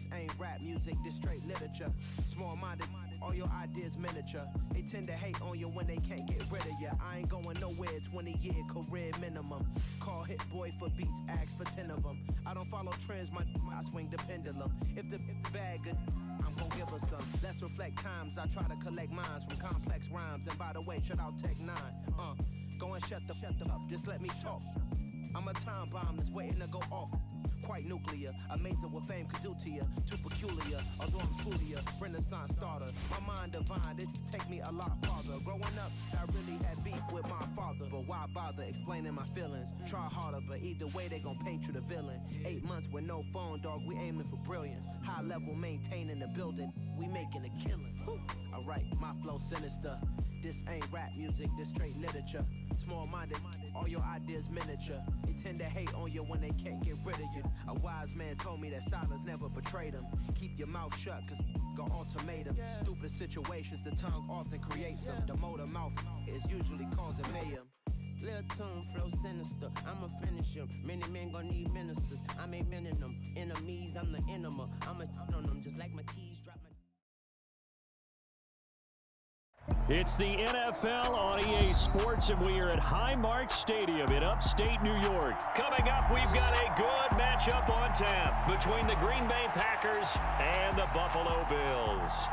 This ain't rap music, this straight literature. Small-minded, all your ideas miniature. They tend to hate on you when they can't get rid of you. I ain't going nowhere, 20-year career minimum. Call Hit Boy for beats, ask for 10 of them. I don't follow trends, I swing the pendulum. If the bag good, I'm gon' give her some. Let's reflect times, I try to collect minds from complex rhymes. And by the way, shout out Tech 9. Go and shut the up, just let me talk. I'm a time bomb that's waiting to go off. Quite nuclear, amazing what fame could do to you. Too peculiar, although I'm truly a renaissance starter. My mind divine, it take me a lot farther. Growing up, I really had beef with my father. But why bother explaining my feelings? Try harder, but either way they gon' paint you the villain. 8 months with no phone, dog, we aiming for brilliance. High level maintaining the building, we making a killing. Alright, my flow sinister. This ain't rap music, this straight literature. Small-minded, all your ideas miniature. They tend to hate on you when they can't get rid of you. A wise man told me that silence never betrayed him. Keep your mouth shut, cause got ultimatums. Stupid situations, the tongue often creates them. The motor mouth is usually causing mayhem. Lil' tune, flow sinister, I'ma finish him. Many men gon' need ministers, I'm a men in them. Enemies, I'm the enema. I'ma on them just like my keys drop my... It's the NFL on EA Sports, and we are at Highmark Stadium in upstate New York. Coming up, we've got a good matchup on tap between the Green Bay Packers and the Buffalo Bills.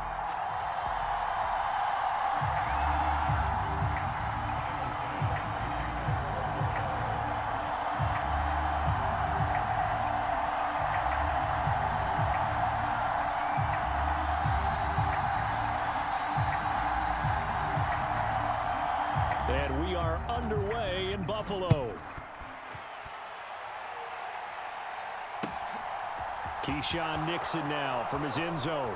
And we are underway in Buffalo. Keyshawn Nixon now from his end zone.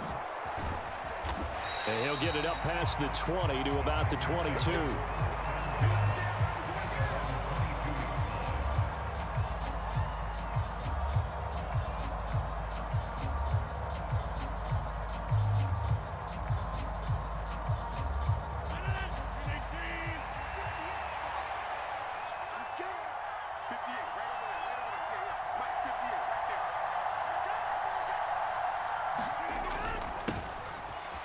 And he'll get it up past the 20 to about the 22.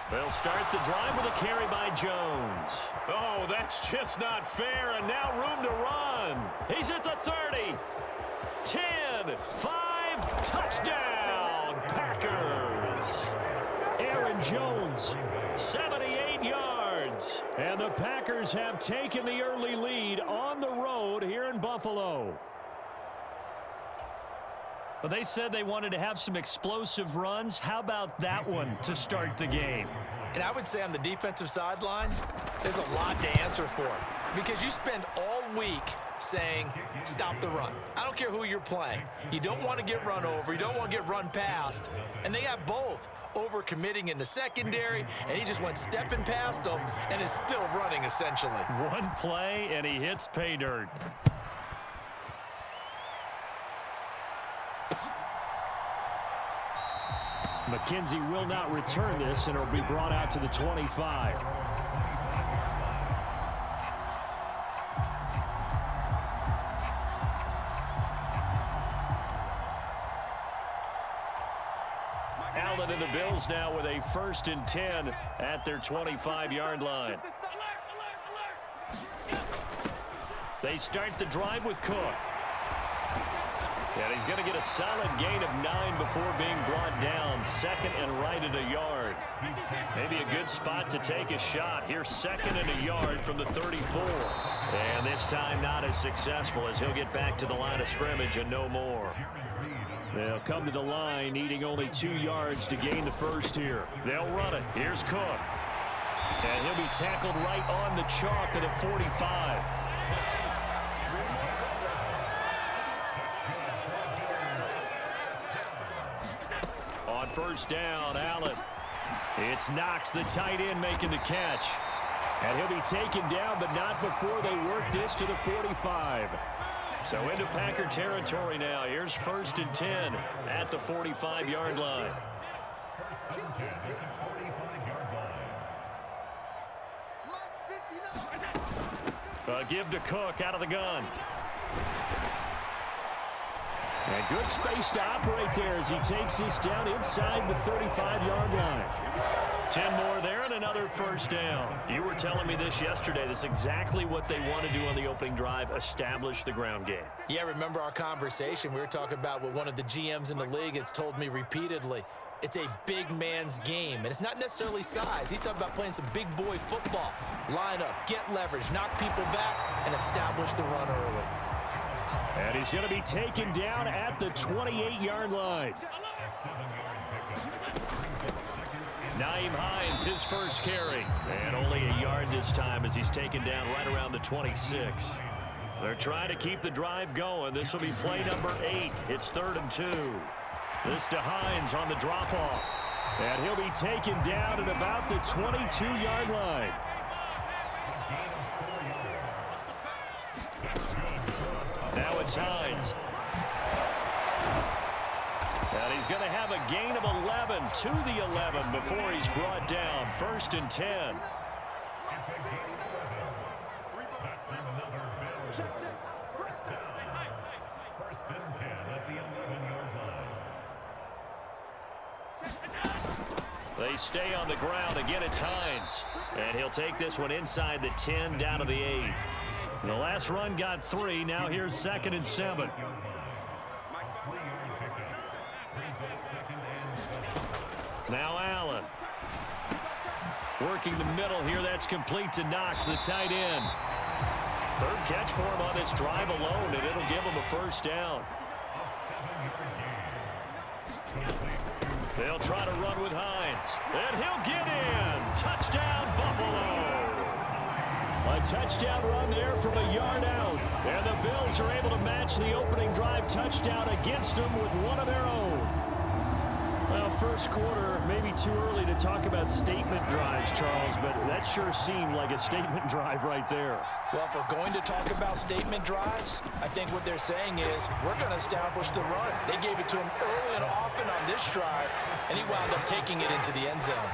They'll start the drive with a carry by Jones. Oh, that's just not fair, and now room to run. He's at the 30. 10, 5, touchdown, Packers. Aaron Jones, 78 yards. and the Packers have taken the early lead on the road here in Buffalo. Well, they said they wanted to have some explosive runs. How about that one to start the game? And I would say on the defensive sideline, there's a lot to answer for, because you spend all week saying, stop the run. I don't care who you're playing. You don't want to get run over. You don't want to get run past. And they got both, over-committing in the secondary, and he just went stepping past them and is still running, essentially. One play, and he hits pay dirt. McKenzie will not return this, and it'll be brought out to the 25. Allen and the Bills now with a 1st and 10 at their 25-yard line. They start the drive with Cook. And he's going to get a solid gain of 9 before being brought down. 2nd and right at a yard. Maybe a good spot to take a shot. Here's 2nd and a yard from the 34. And this time not as successful, as he'll get back to the line of scrimmage and no more. They'll come to the line, needing only 2 yards to gain the first here. They'll run it. Here's Cook. And he'll be tackled right on the chalk of the 45. On 1st down, Allen. It's Knox, the tight end, making the catch. And he'll be taken down, but not before they work this to the 45. So into Packer territory now. Here's 1st and 10 at the 45-yard line. Give to Cook out of the gun. And good space to operate there as he takes this down inside the 35-yard line. 10 more there and another first down. You were telling me this yesterday. This is exactly what they want to do on the opening drive, establish the ground game. Yeah, remember our conversation? We were talking about what one of the GMs in the league has told me repeatedly. It's a big man's game, and it's not necessarily size. He's talking about playing some big boy football. Line up, get leverage, knock people back, and establish the run early. And he's going to be taken down at the 28-yard line. Nyheim Hines, his first carry. And only a yard this time as he's taken down right around the 26. They're trying to keep the drive going. This will be play number 8. It's 3rd and 2. This to Hines on the drop-off. And he'll be taken down at about the 22-yard line. Now it's Hines. And he's going to have a gain of 11 to the 11 before he's brought down. 1st and 10. They stay on the ground. Again, it's Hines. And he'll take this one inside the 10 down to the 8. The last run got 3. Now here's 2nd and 7. Now Allen. Working the middle here. That's complete to Knox, the tight end. 3rd catch for him on this drive alone, and it'll give him a first down. They'll try to run with Hines. And he'll get in. Touchdown, Buffalo. A touchdown run there from a yard out. And the Bills are able to match the opening drive touchdown against them with one of their own. Well, first quarter, maybe too early to talk about statement drives, Charles, but that sure seemed like a statement drive right there. Well, if we're going to talk about statement drives, I think what they're saying is we're going to establish the run. They gave it to him early and often on this drive, and he wound up taking it into the end zone.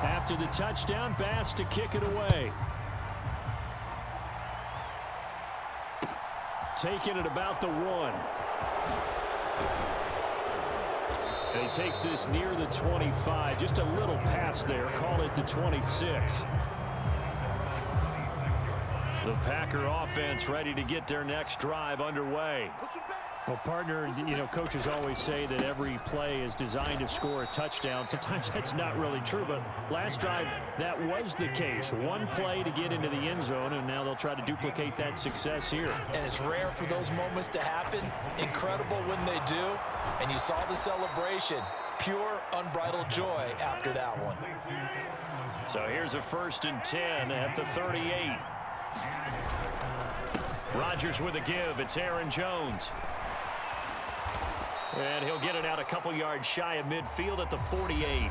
After the touchdown, Bass to kick it away. Taking it about the 1. And he takes this near the 25. Just a little pass there. Call it the 26. The Packer offense ready to get their next drive underway. Well, partner, you know, coaches always say that every play is designed to score a touchdown. Sometimes that's not really true, but last drive, that was the case. One play to get into the end zone, and now they'll try to duplicate that success here. And it's rare for those moments to happen. Incredible when they do. And you saw the celebration. Pure, unbridled joy after that one. So here's a 1st and 10 at the 38. Rodgers with a give. It's Aaron Jones. And he'll get it out a couple yards shy of midfield at the 48.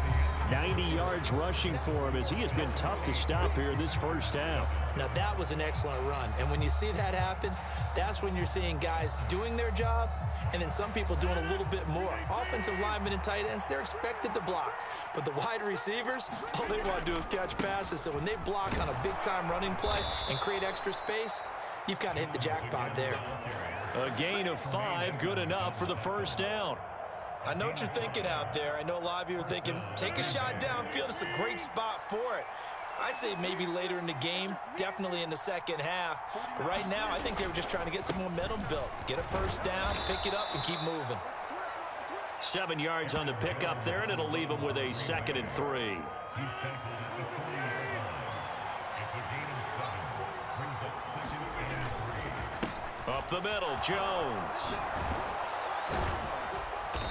90 yards rushing for him as he has been tough to stop here this first half. Now, that was an excellent run. And when you see that happen, that's when you're seeing guys doing their job and then some people doing a little bit more. Offensive linemen and tight ends, they're expected to block. But the wide receivers, all they want to do is catch passes. So when they block on a big-time running play and create extra space, you've kind of hit the jackpot there. A gain of 5, good enough for the first down. I know what you're thinking out there. I know a lot of you are thinking, take a shot downfield. It's a great spot for it. I'd say maybe later in the game, definitely in the second half. But right now, I think they were just trying to get some momentum built. Get a first down, pick it up, and keep moving. 7 yards on the pickup there, and it'll leave them with a 2nd and 3. Up the middle, Jones.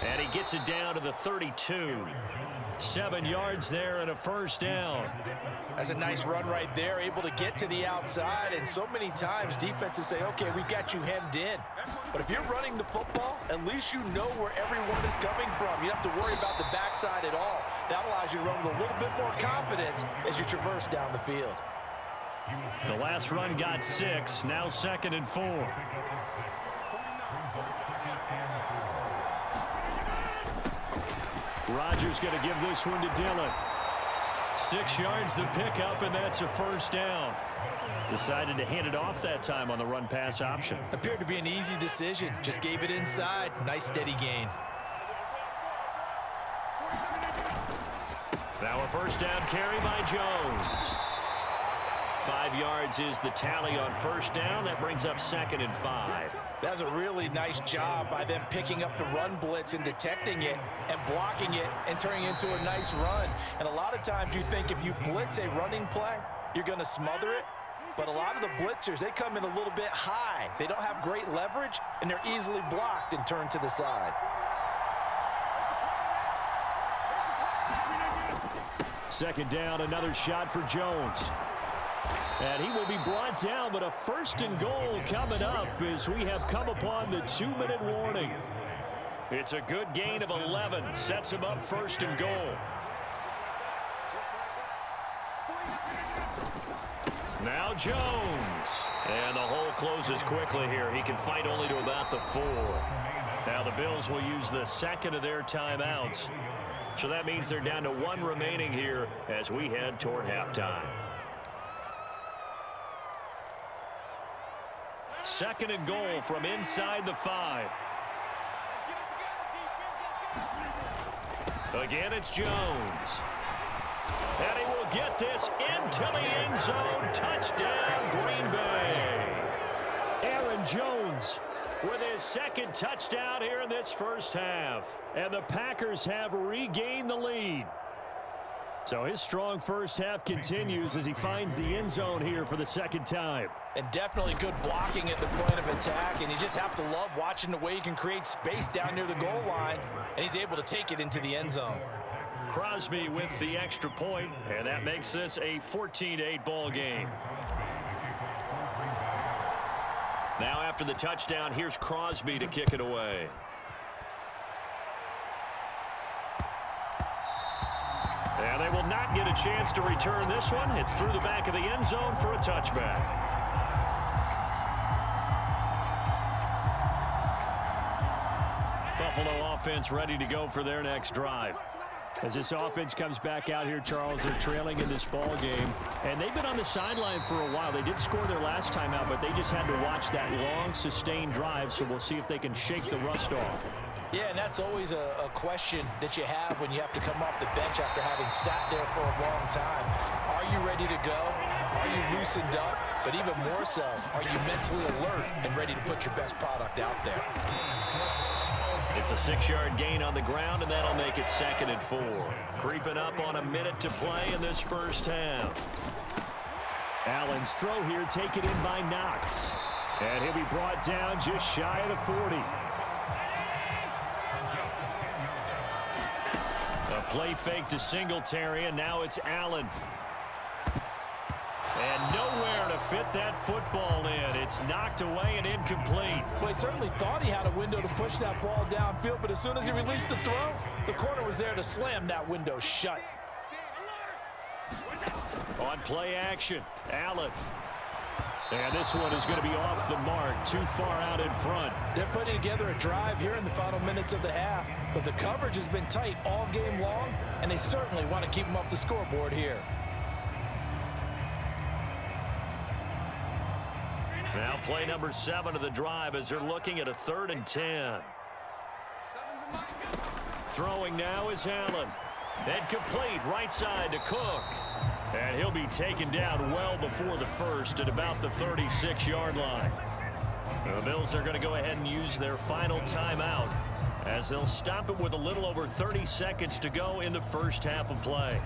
And he gets it down to the 32. 7 yards there and a first down. That's a nice run right there, able to get to the outside. And so many times defenses say, okay, we got you hemmed in. But if you're running the football, at least you know where everyone is coming from. You don't have to worry about the backside at all. That allows you to run with a little bit more confidence as you traverse down the field. The last run got 6, now 2nd and 4. Rodgers going to give this one to Dillon. 6 yards the pickup, and that's a first down. Decided to hand it off that time on the run-pass option. Appeared to be an easy decision. Just gave it inside. Nice steady gain. Now a first down carry by Jones. 5 yards is the tally on first down. That brings up 2nd and 5. That's a really nice job by them picking up the run blitz and detecting it and blocking it and turning it into a nice run. And a lot of times you think if you blitz a running play, you're going to smother it. But a lot of the blitzers, they come in a little bit high. They don't have great leverage, and they're easily blocked and turned to the side. Second down, another shot for Jones. And he will be brought down, but a 1st and goal coming up as we have come upon the 2-minute warning. It's a good gain of 11. Sets him up 1st and goal. Now Jones. And the hole closes quickly here. He can fight only to about the 4. Now the Bills will use the 2nd of their timeouts. So that means they're down to 1 remaining here as we head toward halftime. 2nd and goal from inside the 5. Again, it's Jones. And he will get this into the end zone. Touchdown, Green Bay. Aaron Jones with his 2nd touchdown here in this first half. And the Packers have regained the lead. So his strong first half continues as he finds the end zone here for the 2nd time. And definitely good blocking at the point of attack. And you just have to love watching the way he can create space down near the goal line. And he's able to take it into the end zone. Crosby with the extra point, and that makes this a 14-8 ball game. Now after the touchdown, here's Crosby to kick it away. And they will not get a chance to return this one. It's through the back of the end zone for a touchback. Buffalo offense ready to go for their next drive. As this offense comes back out here, Charles, they're trailing in this ball game. And they've been on the sideline for a while. They did score their last time out, but they just had to watch that long, sustained drive. So we'll see if they can shake the rust off. Yeah, and that's always a question that you have when you have to come off the bench after having sat there for a long time. Are you ready to go? Are you loosened up? But even more so, are you mentally alert and ready to put your best product out there? It's a 6-yard gain on the ground, and that'll make it 2nd and 4. Creeping up on a minute to play in this first half. Allen's throw here taken in by Knox. And he'll be brought down just shy of the 40. A play fake to Singletary, and now it's Allen. And nowhere to fit that football in. It's knocked away and incomplete. Well, he certainly thought he had a window to push that ball downfield, but as soon as he released the throw, the corner was there to slam that window shut. On play action, Allen. And this one is going to be off the mark, too far out in front. They're putting together a drive here in the final minutes of the half, but the coverage has been tight all game long, and they certainly want to keep them off the scoreboard here. Now play number 7 of the drive as they're looking at a 3rd and 10. Throwing now is Allen. And complete right side to Cook. And he'll be taken down well before the first at about the 36-yard line. The Bills are going to go ahead and use their final timeout as they'll stop it with a little over 30 seconds to go in the first half of play.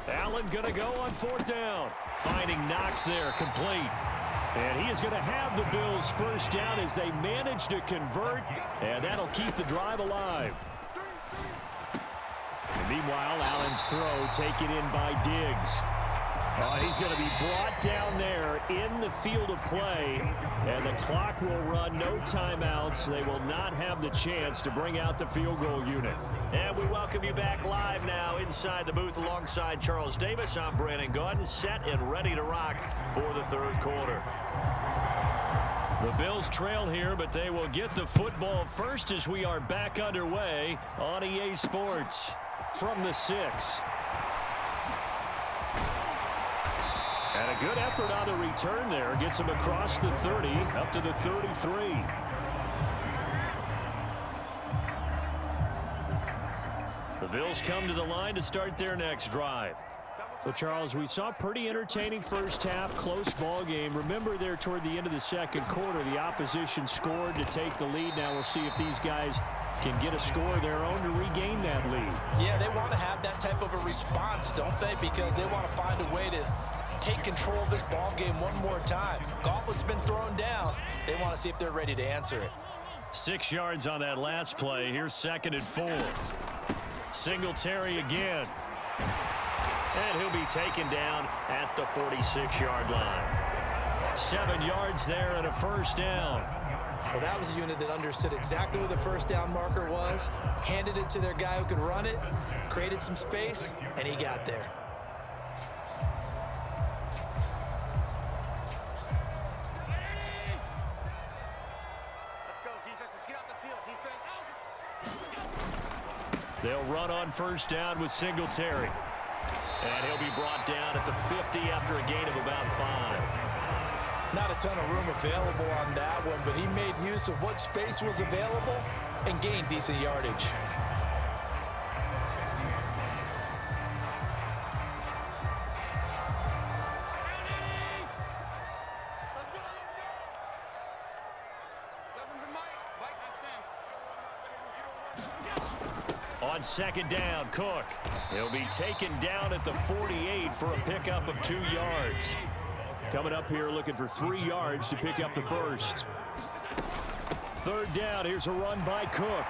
Allen going to go on 4th down. Finding Knox there, complete. And he is going to have the Bills first down as they manage to convert, and that'll keep the drive alive. And meanwhile, Allen's throw taken in by Diggs. He's going to be brought down there in the field of play, and the clock will run, no timeouts. They will not have the chance to bring out the field goal unit. And we welcome you back live now inside the booth alongside Charles Davis. I'm Brandon Gaudin, set and ready to rock for the 3rd quarter. The Bills trail here, but they will get the football first as we are back underway on EA Sports from the 6. And a good effort on the return there. Gets him across the 30, up to the 33. The Bills come to the line to start their next drive. Well, Charles, we saw a pretty entertaining first half, close ball game. Remember there toward the end of the second quarter, the opposition scored to take the lead. Now we'll see if these guys can get a score of their own to regain that lead. Yeah, they want to have that type of a response, don't they? Because they want to find a way to take control of this ball game one more time. Gauntlet's been thrown down. They want to see if they're ready to answer it. 6 yards on that last play. Here's 2nd and 4. Singletary again. And he'll be taken down at the 46-yard line. 7 yards there and a first down. Well, that was a unit that understood exactly where the first down marker was, handed it to their guy who could run it, created some space, and he got there. Let's go, defense. Let's get off the field, defense. They'll run on first down with Singletary. And he'll be brought down at the 50 after a gain of about 5. Not a ton of room available on that one, but he made use of what space was available and gained decent yardage. On 2nd down, Cook. He'll be taken down at the 48 for a pickup of 2 yards. Coming up here looking for 3 yards to pick up the first. 3rd down, here's a run by Cook.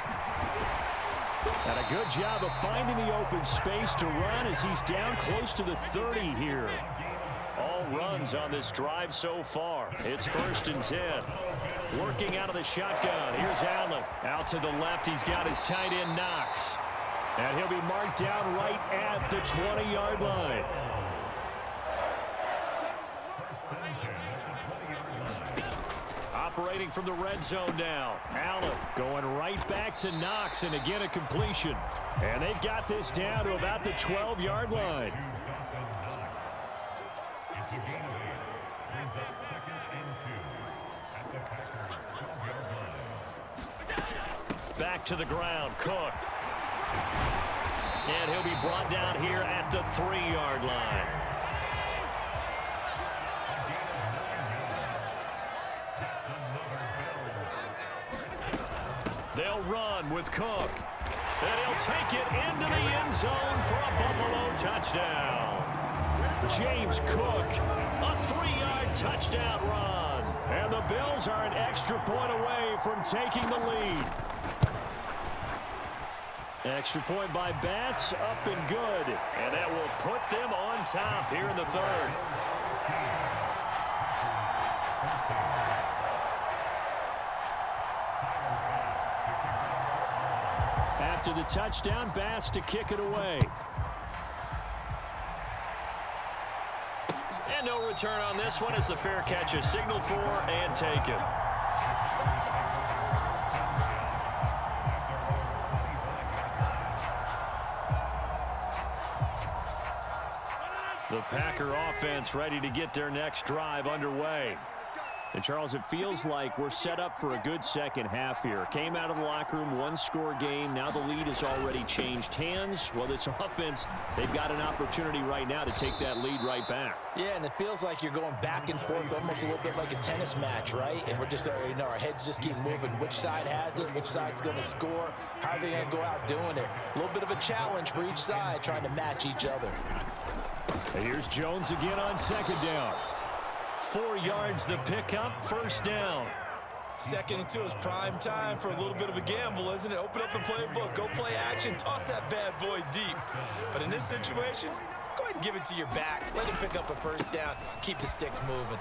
And a good job of finding the open space to run as he's down close to the 30 here. All runs on this drive so far. It's 1st and 10. Working out of the shotgun. Here's Allen. Out to the left, he's got his tight end Knox. And he'll be marked down right at the 20-yard line. Operating from the red zone now. Allen going right back to Knox, and again a completion. And they've got this down to about the 12-yard line. Back to the ground, Cook. And he'll be brought down here at the 3-yard line. They'll run with Cook. And he'll take it into the end zone for a Buffalo touchdown. James Cook, a 3-yard touchdown run. And the Bills are an extra point away from taking the lead. Extra point by Bass, up and good. And that will put them on top here in the 3rd. After the touchdown, Bass to kick it away. And no return on this one as the fair catch is signaled for and taken. The Packer offense ready to get their next drive underway. And, Charles, it feels like we're set up for a good second half here. Came out of the locker room, 1-score game. Now the lead has already changed hands. Well, this offense, they've got an opportunity right now to take that lead right back. Yeah, and it feels like you're going back and forth, almost a little bit like a tennis match, right? And we're just, our heads just keep moving. Which side has it? Which side's going to score? How are they going to go out doing it? A little bit of a challenge for each side, trying to match each other. And here's Jones again on 2nd down. 4 yards the pickup, 1st down. 2nd and 2 is prime time for a little bit of a gamble, isn't it? Open up the playbook, go play action, toss that bad boy deep. But in this situation, go ahead and give it to your back. Let him pick up a 1st down, keep the sticks moving.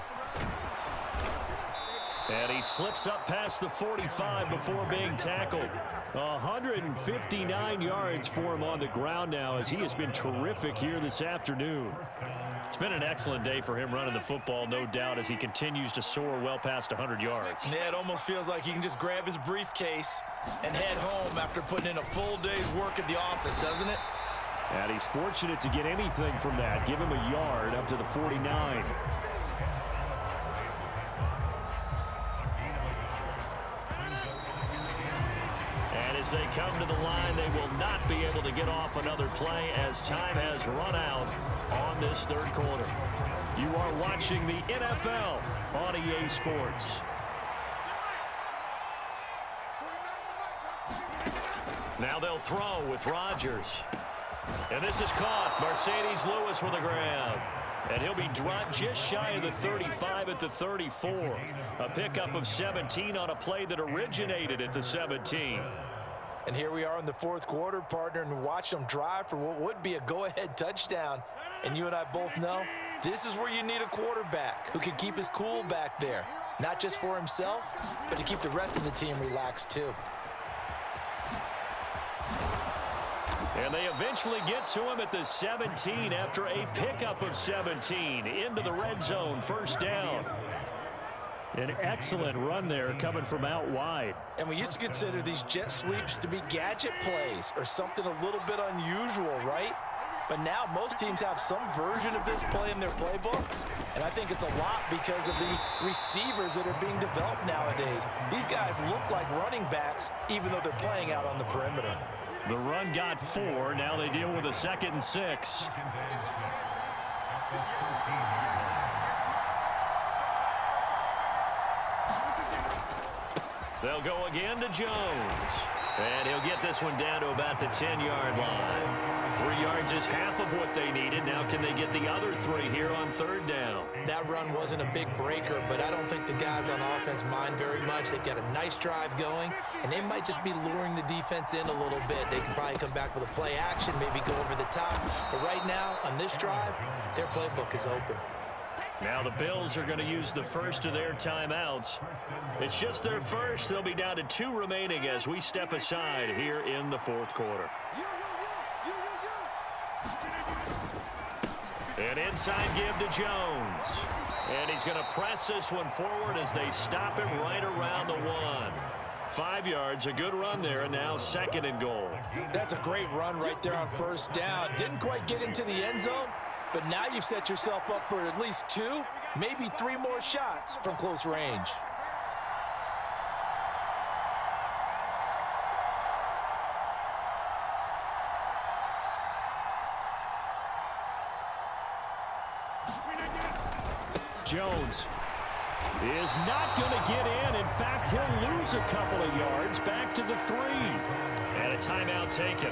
And he slips up past the 45 before being tackled. 159 yards for him on the ground now as he has been terrific here this afternoon. It's been an excellent day for him running the football, no doubt, as he continues to soar well past 100 yards. Yeah, it almost feels like he can just grab his briefcase and head home after putting in a full day's work at the office, doesn't it? And he's fortunate to get anything from that. Give him a yard up to the 49. And as they come to the line, they will not be able to get off another play as time has run out on this third quarter. You are watching the NFL on EA Sports. Now they'll throw with Rodgers. And this is caught. Mercedes Lewis with a grab. And he'll be dropped just shy of the 35 at the 34. A pickup of 17 on a play that originated at the 17. And here we are in the fourth quarter, partner, and watch them drive for what would be a go-ahead touchdown. And you and I both know this is where you need a quarterback who can keep his cool back there. Not just for himself, but to keep the rest of the team relaxed too. And they eventually get to him at the 17 after a pickup of 17 into the red zone, first down. An excellent run there coming from out wide. And we used to consider these jet sweeps to be gadget plays or something a little bit unusual, right? But now most teams have some version of this play in their playbook. And I think it's a lot because of the receivers that are being developed nowadays. These guys look like running backs even though they're playing out on the perimeter. The run got 4. Now they deal with a 2nd and 6. They'll go again to Jones. And he'll get this one down to about the 10-yard line. 3 yards is half of what they needed. Now can they get the other 3 here on third down? That run wasn't a big breaker, but I don't think the guys on offense mind very much. They've got a nice drive going, and they might just be luring the defense in a little bit. They can probably come back with a play action, maybe go over the top. But right now, on this drive, their playbook is open. Now the Bills are going to use the first of their timeouts. It's just their first. They'll be down to 2 remaining as we step aside here in the fourth quarter. An inside give to Jones. And he's going to press this one forward as they stop him right around the 1. 5 yards, a good run there, and now 2nd and goal. That's a great run right there on first down. Didn't quite get into the end zone, but now you've set yourself up for at least 2, maybe 3 more shots from close range. Jones is not going to get in. In fact, he'll lose a couple of yards back to the 3. And a timeout taken.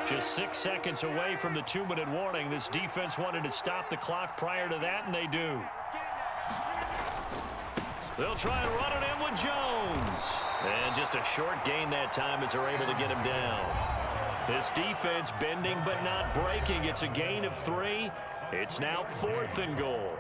Just 6 seconds away from the 2-minute warning. This defense wanted to stop the clock prior to that, and they do. They'll try and run it in with Jones. And just a short gain that time as they're able to get him down. This defense bending but not breaking. It's a gain of 3. It's now 4th and goal.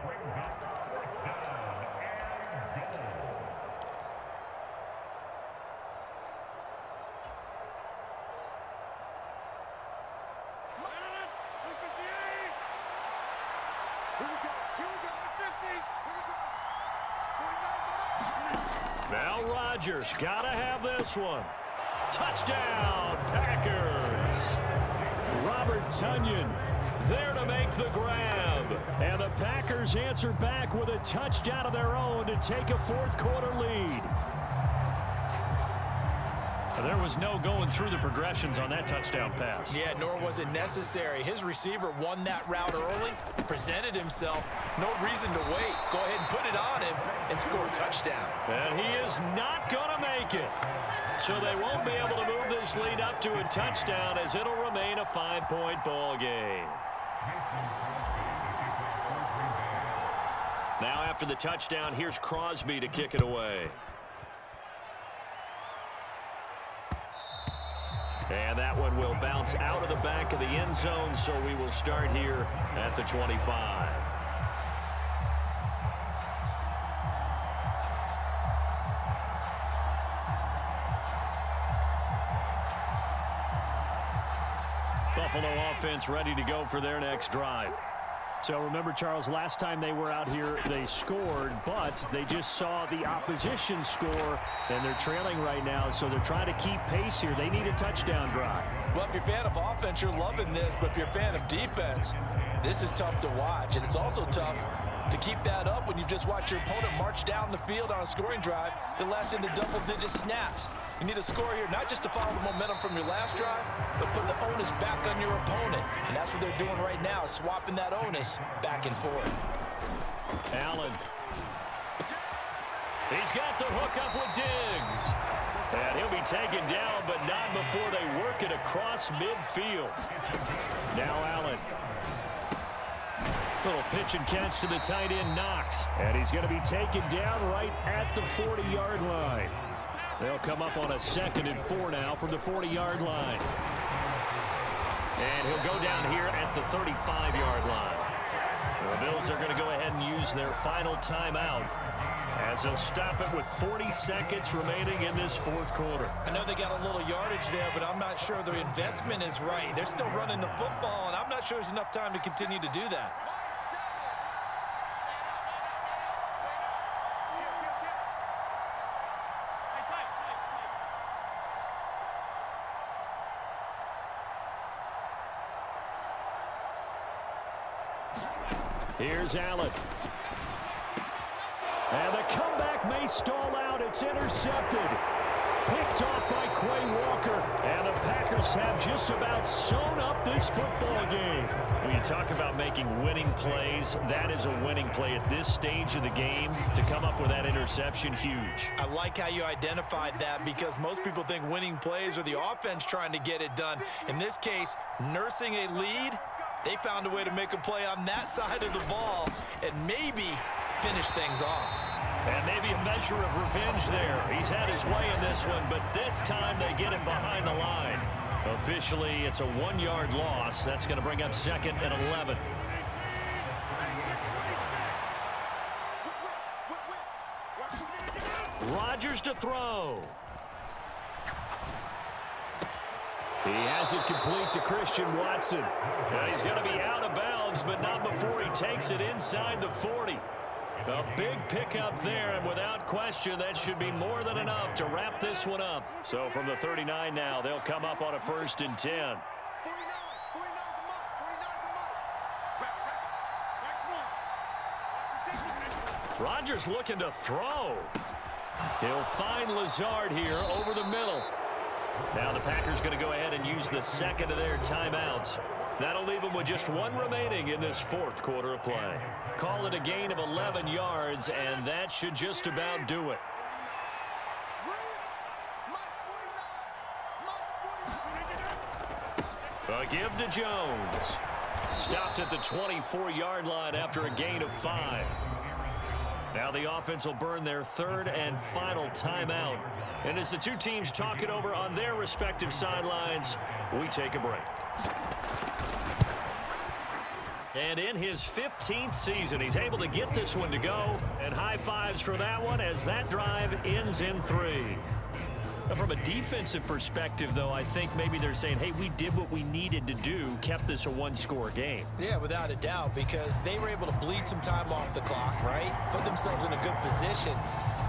Now Rodgers gotta have this one. Touchdown, Packers. Robert Tonyan there to make the grab. And the Packers answer back with a touchdown of their own to take a fourth quarter lead. There was no going through the progressions on that touchdown pass. Yeah, nor was it necessary. His receiver won that route early, presented himself. No reason to wait. Go ahead and put it on him and score a touchdown. And he is not going to make it. So they won't be able to move this lead up to a touchdown as it'll remain a 5-point ball game. Now after the touchdown, here's Crosby to kick it away. And that one will bounce out of the back of the end zone, so we will start here at the 25. offense ready to go for their next drive. So remember, Charles, last time they were out here, they scored, but they just saw the opposition score, and they're trailing right now, so they're trying to keep pace here. They need a touchdown drive. Well, if you're a fan of offense, you're loving this, but if you're a fan of defense, this is tough to watch, and it's also tough to keep that up when you just watch your opponent march down the field on a scoring drive that lasts into double-digit snaps. You need a score here, not just to follow the momentum from your last drive, but put the onus back on your opponent. And that's what they're doing right now, swapping that onus back and forth. Allen. He's got the hook up with Diggs. And he'll be taken down, but not before they work it across midfield. Now Allen. Little pitch and catch to the tight end, Knox. And he's going to be taken down right at the 40-yard line. They'll come up on a 2nd and 4 now from the 40-yard line. And he'll go down here at the 35-yard line. The Bills are going to go ahead and use their final timeout as they'll stop it with 40 seconds remaining in this fourth quarter. I know they got a little yardage there, but I'm not sure their investment is right. They're still running the football, and I'm not sure there's enough time to continue to do that. Here's Allen. And the comeback may stall out. It's intercepted. Picked off by Quay Walker. And the Packers have just about sewn up this football game. When you talk about making winning plays, that is a winning play at this stage of the game. To come up with that interception, huge. I like how you identified that because most people think winning plays are the offense trying to get it done. In this case, nursing a lead, they found a way to make a play on that side of the ball and maybe finish things off. And maybe a measure of revenge there. He's had his way in this one, but this time they get him behind the line. Officially, it's a 1-yard loss. That's going to bring up 2nd and 11. Rodgers to throw. He has it complete to Christian Watson. Now he's going to be out of bounds, but not before he takes it inside the 40. A big pickup there, and without question, that should be more than enough to wrap this one up. So from the 39 now, they'll come up on a 1st and 10. Rodgers looking to throw. He'll find Lazard here over the middle. Now the Packers going to go ahead and use the 2nd of their timeouts. That'll leave them with just 1 remaining in this 4th quarter of play. Call it a gain of 11 yards, and that should just about do it. A give to Jones. Stopped at the 24-yard line after a gain of 5. Now the offense will burn their 3rd and final timeout. And as the two teams talk it over on their respective sidelines, we take a break. And in his 15th season, he's able to get this one to go. And high fives for that one as that drive ends in 3. From a defensive perspective, though, I think maybe they're saying, hey, we did what we needed to do, kept this a 1-score game. Yeah, without a doubt, because they were able to bleed some time off the clock, right? Put themselves in a good position,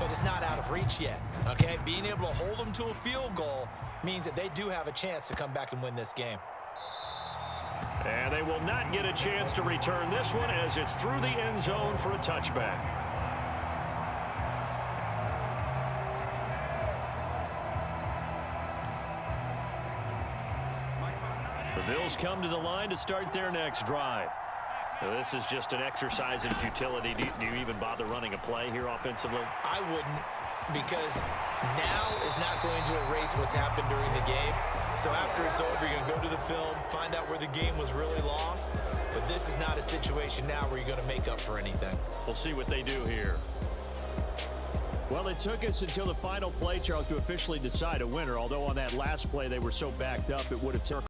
but it's not out of reach yet, okay? Being able to hold them to a field goal means that they do have a chance to come back and win this game. And they will not get a chance to return this one as it's through the end zone for a touchback. The Bills come to the line to start their next drive. Now, this is just an exercise in futility. Do you even bother running a play here offensively? I wouldn't, because now is not going to erase what's happened during the game. So after it's over, you're going to go to the film, find out where the game was really lost. But this is not a situation now where you're going to make up for anything. We'll see what they do here. Well, it took us until the final play, Charles, to officially decide a winner, although on that last play they were so backed up it would have taken